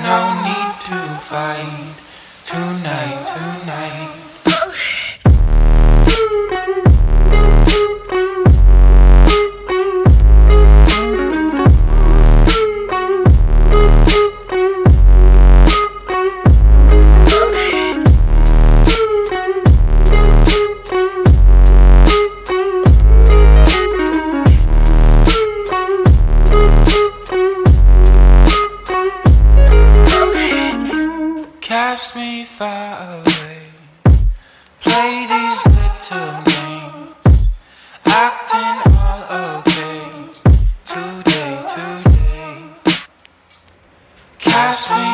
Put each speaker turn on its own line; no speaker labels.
No need to fight tonight. Cast me far away. Play these little games. Acting all okay. Today. Cast me